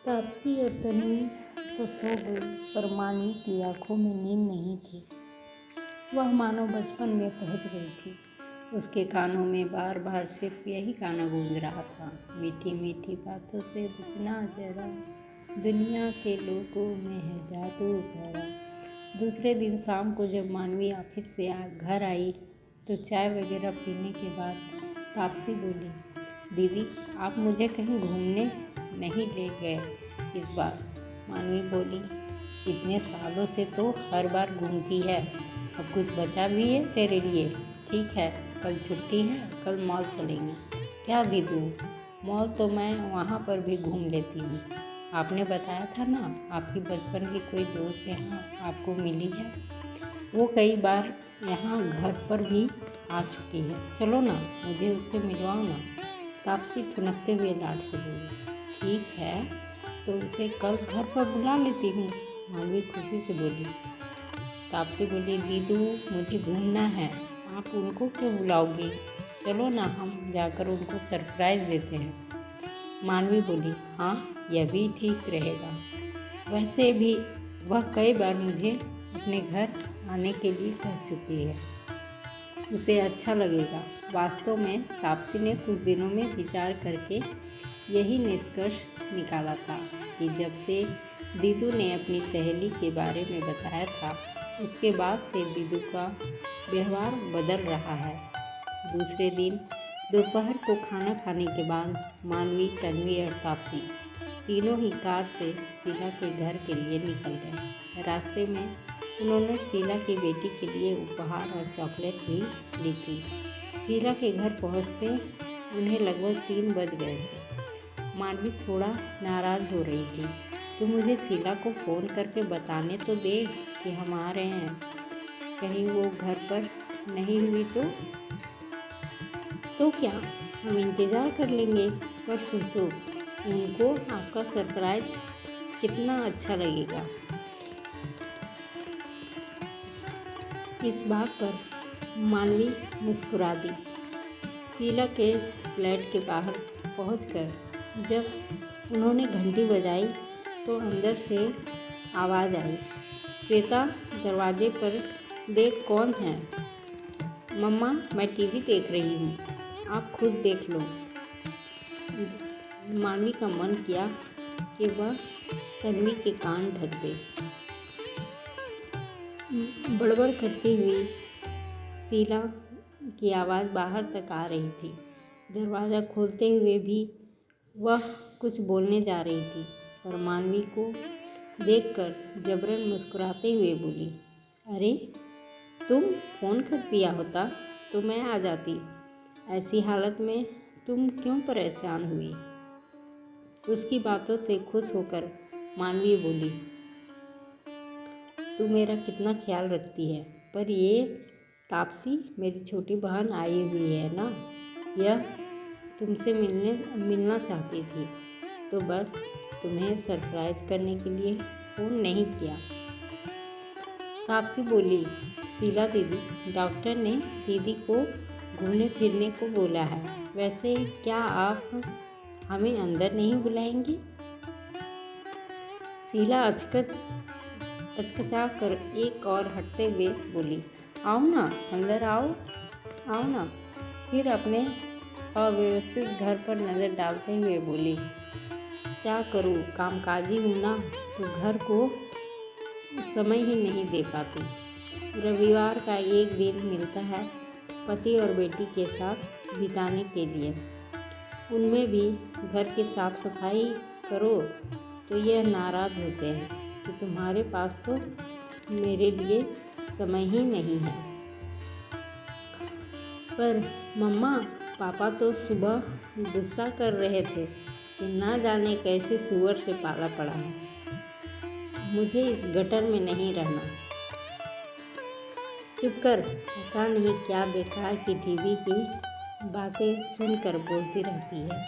तापसी और तन्वी तो सो गई, पर मानवी की आंखों में नींद नहीं थी। वह मानो बचपन में पहुंच गई थी। उसके कानों में बार बार सिर्फ यही गाना गूंज रहा था, मीठी मीठी बातों से बचना जरा, दुनिया के लोगों में है जादू भरा। दूसरे दिन शाम को जब मानवी ऑफिस से घर आई तो चाय वगैरह पीने के बाद तापसी बोली, दीदी आप मुझे कहीं घूमने नहीं ले गए इस बार? मानवी बोली, इतने सालों से तो हर बार घूमती है, अब कुछ बचा भी है तेरे लिए? ठीक है, कल छुट्टी है, कल मॉल चलेंगे। क्या दीदू, मॉल तो मैं वहाँ पर भी घूम लेती हूँ। आपने बताया था ना आपकी बचपन की कोई दोस्त यहाँ आपको मिली है, वो कई बार यहाँ घर पर भी आ चुकी है। चलो ना, मुझे उससे मिलवाओ ना। तापसी ठुनकते हुए लाड से बोली, ठीक है, तो उसे कल घर पर बुला लेती हूँ। मानवी खुशी से बोली। तापसी बोली, दीदू मुझे घूमना है, आप उनको क्यों बुलाओगी? चलो ना, हम जाकर उनको सरप्राइज़ देते हैं। मानवी बोली, हाँ यह भी ठीक रहेगा। वैसे भी वह कई बार मुझे अपने घर आने के लिए कह चुकी है, उसे अच्छा लगेगा। वास्तव में तापसी ने कुछ दिनों में विचार करके यही निष्कर्ष निकाला था कि जब से दीदू ने अपनी सहेली के बारे में बताया था, उसके बाद से दीदू का व्यवहार बदल रहा है। दूसरे दिन दोपहर को खाना खाने के बाद मानवी, तन्वी और तापसी तीनों ही कार से शीला के घर के लिए निकल गए। रास्ते में उन्होंने शीला की बेटी के लिए उपहार और चॉकलेट भी ली थी। शीला के घर पहुंचते उन्हें लगभग 3 बज गए थे। मानवी थोड़ा नाराज़ हो रही थी कि मुझे शीला को फ़ोन करके बताने तो दे कि हम आ रहे हैं, कहीं वो घर पर नहीं हुई तो क्या, हम इंतज़ार कर लेंगे। पर सोचो, उनको आपका सरप्राइज़ कितना अच्छा लगेगा। इस बात पर मानवी मुस्कुरा दी। शीला के फ्लैट के बाहर पहुंचकर जब उन्होंने घंटी बजाई तो अंदर से आवाज़ आई, श्वेता दरवाजे पर देख कौन है। मम्मा मैं टीवी देख रही हूँ, आप खुद देख लो। मानवी का मन किया कि वह तन्वी के कान ढक दे। बड़बड़ करती हुई शीला की आवाज़ बाहर तक आ रही थी। दरवाज़ा खोलते हुए भी वह कुछ बोलने जा रही थी, पर मानवी को देखकर जबरन मुस्कुराते हुए बोली, अरे तुम फ़ोन कर दिया होता तो मैं आ जाती। ऐसी हालत में तुम क्यों परेशान हुई? उसकी बातों से खुश होकर मानवी बोली, तू मेरा कितना ख्याल रखती है, पर ये तापसी मेरी छोटी बहन आई हुई है ना, यह तुमसे मिलना चाहती थी, तो बस तुम्हें सरप्राइज़ करने के लिए फ़ोन नहीं किया। तापसी बोली, शीला दीदी, डॉक्टर ने दीदी को घूमने फिरने को बोला है, वैसे क्या आप हमें अंदर नहीं बुलाएंगी? शीला अचकचा कर एक और हटते हुए बोली, आओ ना, अंदर आओ ना। फिर अपने अव्यवस्थित घर पर नज़र डालते हुए बोली, क्या करूँ, कामकाजी हूँ ना, तो घर को समय ही नहीं दे पाती। रविवार का एक दिन मिलता है पति और बेटी के साथ बिताने के लिए, उनमें भी घर की साफ सफाई करो तो यह नाराज़ होते हैं कि तुम्हारे पास तो मेरे लिए समय ही नहीं है। पर मम्मा, पापा तो सुबह गुस्सा कर रहे थे कि ना जाने कैसे सूअर से पाला पड़ा है, मुझे इस गटर में नहीं रहना। चुप कर, पता नहीं क्या बेकार की टीवी की बातें सुनकर बोलती रहती है।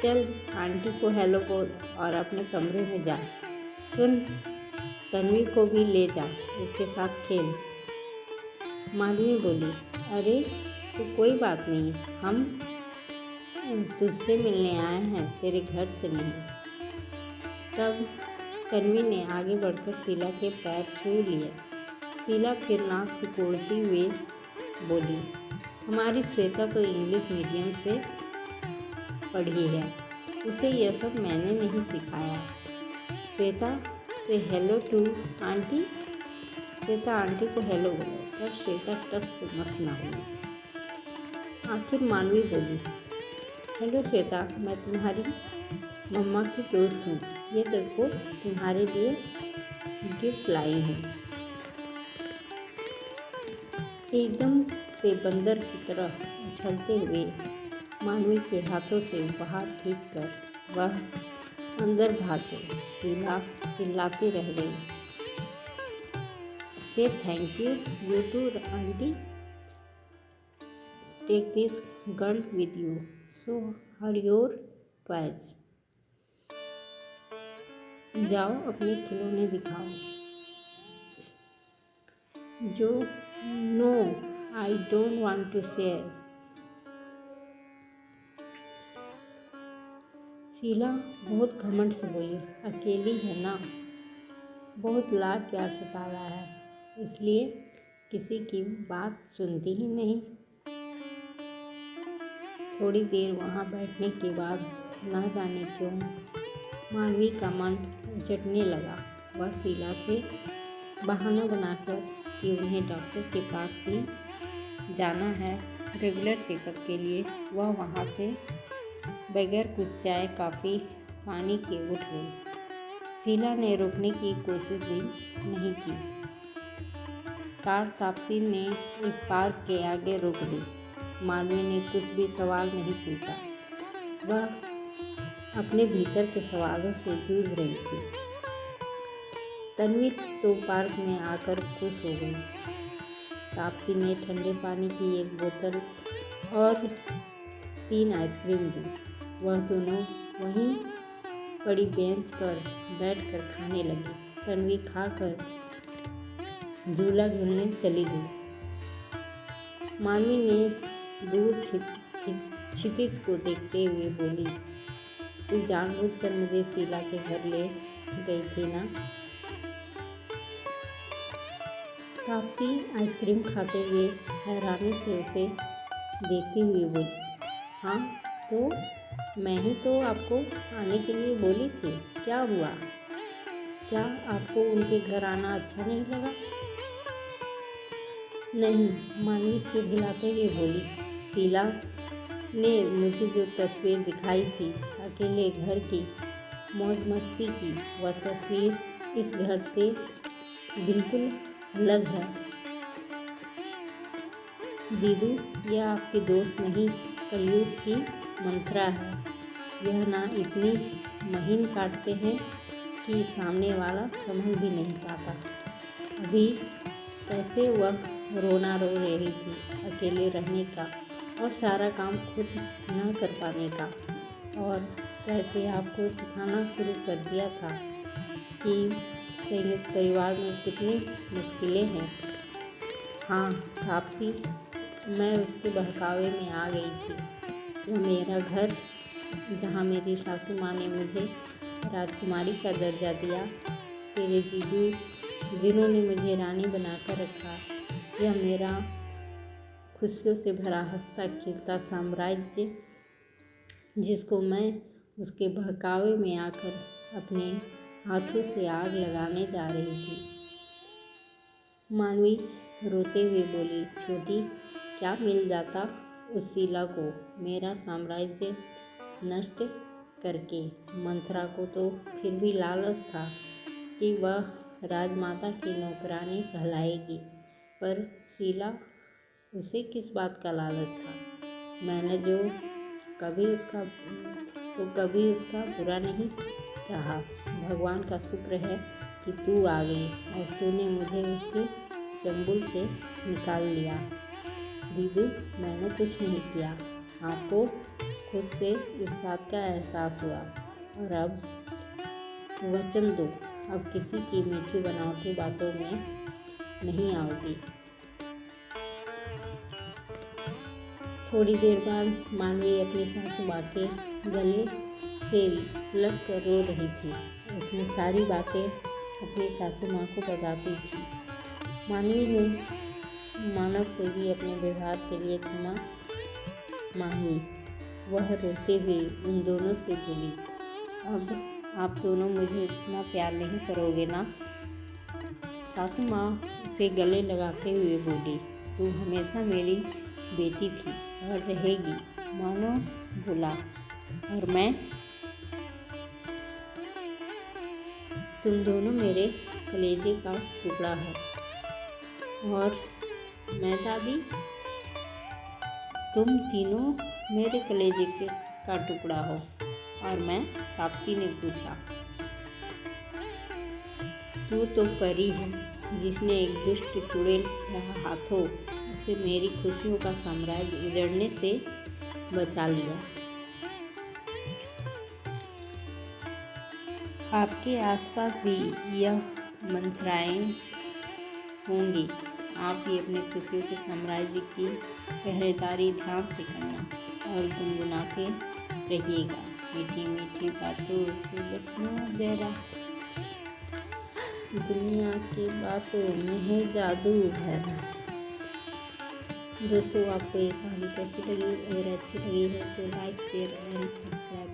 चल आंटी को हेलो बोल और अपने कमरे में जा। सुन, तन्वी को भी ले जा, उसके साथ खेल। माधवी बोली, अरे तो कोई बात नहीं, हम तुझसे मिलने आए हैं, तेरे घर से नहीं। तब तन्वी ने आगे बढ़कर शीला के पैर छू लिए। शीला फिर नाक सिकोड़ती हुए बोली, हमारी श्वेता तो इंग्लिश मीडियम से पढ़ी है, उसे यह सब मैंने नहीं सिखाया। Shweta say hello to aunty. Shweta aunty को हेलो बोला, पर श्वेता टस से मस ना हुई। आखिर मानवी बोली, हेलो श्वेता, मैं तुम्हारी मम्मा की दोस्त हूँ, ये देखो तुम्हारे लिए गिफ्ट लाई हूँ। एकदम से बंदर की तरह उछलते हुए मानवी के हाथों से उपहार खींचकर वह अंदर भाग गई। शीला चिल्लाती रह गई, say thank you, you too aunty, take this girl with you, show her your toys. जाओ अपने खिलौने दिखाओ। जो no, I don't want to share. Sheela बहुत घमंड से बोली, अकेली है ना, बहुत लाड प्यार से पाला है, इसलिए किसी की बात सुनती ही नहीं। थोड़ी देर वहाँ बैठने के बाद ना जाने क्यों मानवी का मन उचटने लगा। वह शीला से बहाना बनाकर कि उन्हें डॉक्टर के पास भी जाना है रेगुलर चेकअप के लिए, वह वहाँ से बगैर कुछ चाय कॉफ़ी पानी के उठ गई। शीला ने रोकने की कोशिश भी नहीं की। कार तापसी ने एक पार्क के आगे रोक दी। मानवी ने कुछ भी सवाल नहीं पूछा, वह अपने भीतर के सवालों से जूझ रही थी। तन्वी तो पार्क में आकर खुश हो गई। तापसी ने ठंडे पानी की एक बोतल और 3 आइसक्रीम दी। वह दोनों वहीं पड़ी बेंच पर बैठकर खाने लगी। तन्वी खाकर झूला झूलने चली गई। मानवी ने दूर क्षितिज को देखते हुए बोली, तू जानबूझकर मुझे शीला के घर ले गई थी ना? तापसी आइसक्रीम खाते हुए हैरानी से उसे देखती हुई बोली, हाँ तो मैं ही तो आपको आने के लिए बोली थी, क्या हुआ? क्या आपको उनके घर आना अच्छा नहीं लगा? नहीं, मानवी सिर हिलाते हुए बोली, शीला ने मुझे जो तस्वीर दिखाई थी अकेले घर की मौज मस्ती की, वह तस्वीर इस घर से बिल्कुल अलग है। दीदू, यह आपकी दोस्त नहीं, कलयुग की मंत्रा है। यह ना इतनी महीन काटते हैं कि सामने वाला समझ भी नहीं पाता। अभी कैसे वह रोना रो रही थी अकेले रहने का और सारा काम खुद न कर पाने का, और कैसे आपको सिखाना शुरू कर दिया था कि संयुक्त परिवार में कितनी मुश्किलें हैं। हाँ तापसी, मैं उसके बहकावे में आ गई थी। यह मेरा घर, जहाँ मेरी सासू माँ ने मुझे राजकुमारी का दर्जा दिया, तेरे जीजू जिन्होंने मुझे रानी बनाकर रखा, यह मेरा खुशियों से भरा हंसता खिलता साम्राज्य, जिसको मैं उसके बहकावे में आकर अपने हाथों से आग लगाने जा रही थी। मानवी रोते हुए बोली, छोटी, क्या मिल जाता उस शीला को मेरा साम्राज्य नष्ट करके? मंथरा को तो फिर भी लालच था कि वह राजमाता की नौकरानी कहलाएगी, पर शीला, उसे किस बात का लालच था? मैंने कभी उसका बुरा नहीं चाहा। भगवान का शुक्र है कि तू आ गई और तूने मुझे उसके चंगुल से निकाल लिया। दीदू, मैंने कुछ नहीं किया, आपको खुद से इस बात का एहसास हुआ, और अब वचन दो, अब किसी की मीठी बनावटी बातों में नहीं आओगी। थोड़ी देर बाद मानवी अपनी सासू माँ के गले से लग कर रो रही थी। उसने सारी बातें अपनी सासू माँ को बताती थी। मानवी ने मानव से भी अपने व्यवहार के लिए क्षमा मांगी। वह रोते हुए उन दोनों से बोली, अब आप दोनों मुझे इतना प्यार नहीं करोगे ना? सासू माँ उसे गले लगाते हुए बोली, तू हमेशा मेरी बेटी थी और रहेगी। मानव बोला, और मैं? तुम दोनों मेरे कलेजे का टुकड़ा हो। और मैं दादी? तुम तीनों मेरे कलेजे का टुकड़ा हो। और मैं? तापसी ने पूछा। तू तो परी है जिसने एक दुष्ट चुड़ैल के हाथों से मेरी खुशियों का साम्राज्य उजड़ने से बचा लिया। आपके आसपास भी यह मंत्राएं होंगी। आप भी अपनी खुशियों के साम्राज्य की पहरेदारी ध्यान से करना और गुनगुनाते रहिएगा। मीठी मीठी बातों से बचना जरा, दुनिया की बातों में है जादू भरा। दोस्तों, आपको ये कहानी कैसी लगी? अगर अच्छी लगी है तो लाइक, शेयर एंड सब्सक्राइब